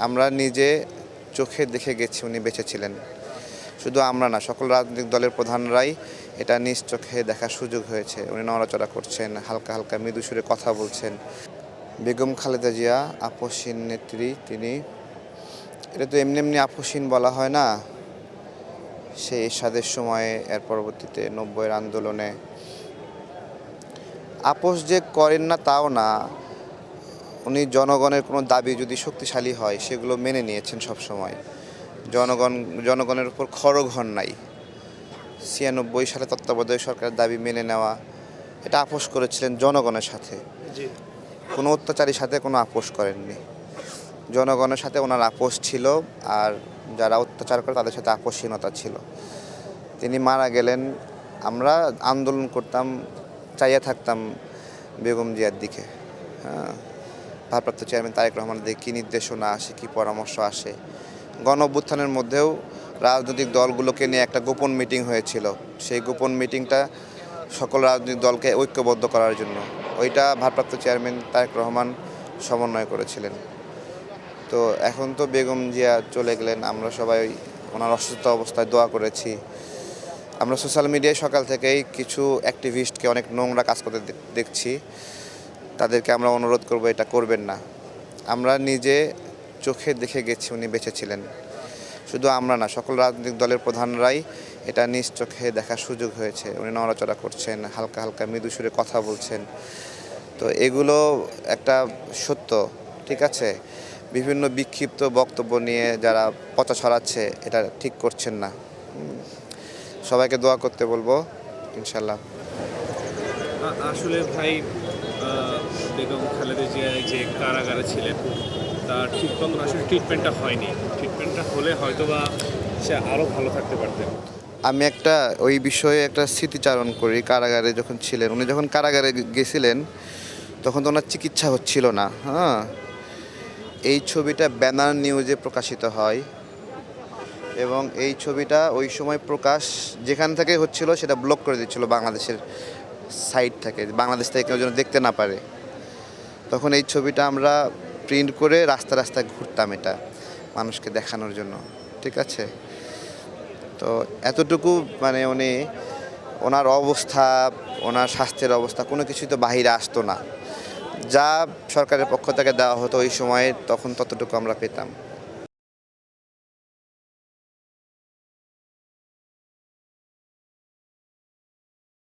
আমরা নিজে চোখে দেখে গেছি উনি বেঁচে ছিলেন। শুধু আমরা না, সকল রাজনৈতিক দলের প্রধানরাই এটা নিজ চোখে দেখার সুযোগ হয়েছে। উনি নড়াচড়া করছেন, হালকা হালকা মৃদু সুরে কথা বলছেন। বেগম খালেদা জিয়া আপসহীন নেত্রী, তিনি এটা তো এমনি এমনি আপসহীন বলা হয় না। সেই এরশাদের সময়ে, এর পরবর্তীতে ৯০-এর আন্দোলনে আপোষ যে করেন না তাও না, উনি জনগণের কোনো দাবি যদি শক্তিশালী হয় সেগুলো মেনে নিয়েছেন সবসময়। জনগণের উপর খড়গ হন নাই। ৯৬ সালে তত্ত্বাবধায়ক সরকারের দাবি মেনে নেওয়া, এটা আপোষ করেছিলেন জনগণের সাথে, কোনো অত্যাচারীর সাথে কোনো আপোষ করেননি। জনগণের সাথে ওনার আপোষ ছিল, আর যারা অত্যাচার করে তাদের সাথে আপোষহীনতা ছিল। তিনি মারা গেলেন। আমরা আন্দোলন করতাম, চাইয়া থাকতাম বেগম জিয়ার দিকে। হ্যাঁ, ভারপ্রাপ্ত চেয়ারম্যান তারেক রহমানের দিকে কী নির্দেশনা আসে, কী পরামর্শ আসে। গণ অভ্যুত্থানের মধ্যেও রাজনৈতিক দলগুলোকে নিয়ে একটা গোপন মিটিং হয়েছিল। সেই গোপন মিটিংটা সকল রাজনৈতিক দলকে ঐক্যবদ্ধ করার জন্য, ওইটা ভারপ্রাপ্ত চেয়ারম্যান তারেক রহমান সমন্বয় করেছিলেন। তো এখন তো বেগম জিয়া চলে গেলেন, আমরা সবাই ওনার অসুস্থ অবস্থায় দোয়া করেছি। আমরা সোশ্যাল মিডিয়ায় সকাল থেকেই কিছু অ্যাক্টিভিস্টকে অনেক নোংরা কাজ করতে দেখছি। তাদেরকে আমরা অনুরোধ করব এটা করবেন না। আমরা নিজে চোখে দেখে গেছি উনি বেঁচে ছিলেন। শুধু আমরা না, সকল রাজনৈতিক দলের প্রধানরাই এটা নিজ চোখে দেখার সুযোগ হয়েছে। উনি নড়াচড়া করছেন, হালকা হালকা মৃদু সুরে কথা বলছেন। তো এগুলো একটা সত্য, ঠিক আছে। বিভিন্ন বিক্ষিপ্ত বক্তব্য নিয়ে যারা পচা ছড়াচ্ছে, এটা ঠিক করছেন না। সবাইকে দোয়া করতে বলবো, ইনশাল্লাহ। আসলে ভাই, বেগম খালেদা জিয়া যে কারাগারে ছিলেন, তার ঠিক মতন আসলে ট্রিটমেন্টটা হয়নি। ট্রিটমেন্টটা হলে হয়তোবা সে আরও ভালো থাকতে পারতেন। আমি ওই বিষয়ে একটা স্মৃতিচারণ করি। কারাগারে যখন ছিলেন, উনি যখন কারাগারে গেছিলেন তখন তো ওনার চিকিৎসা হচ্ছিল না। হ্যাঁ, এই ছবিটা ব্যানার নিউজে প্রকাশিত হয়, এবং এই ছবিটা ওই সময় যেখান থেকে হচ্ছিল সেটা ব্লক করে দিচ্ছিল বাংলাদেশের সাইট থেকে, বাংলাদেশ থেকে কেউ যেন দেখতে না পারে। তখন এই ছবিটা আমরা প্রিন্ট করে রাস্তা রাস্তায় ঘুরতাম, এটা মানুষকে দেখানোর জন্য, ঠিক আছে। তো এতটুকু মানে ওনার অবস্থা, ওনার স্বাস্থ্যের অবস্থা কোনো কিছুই তো বাহিরে আসতো না। যা সরকারের পক্ষ থেকে দেওয়া হতো ওই সময়ে, তখন ততটুকু আমরা পেতাম।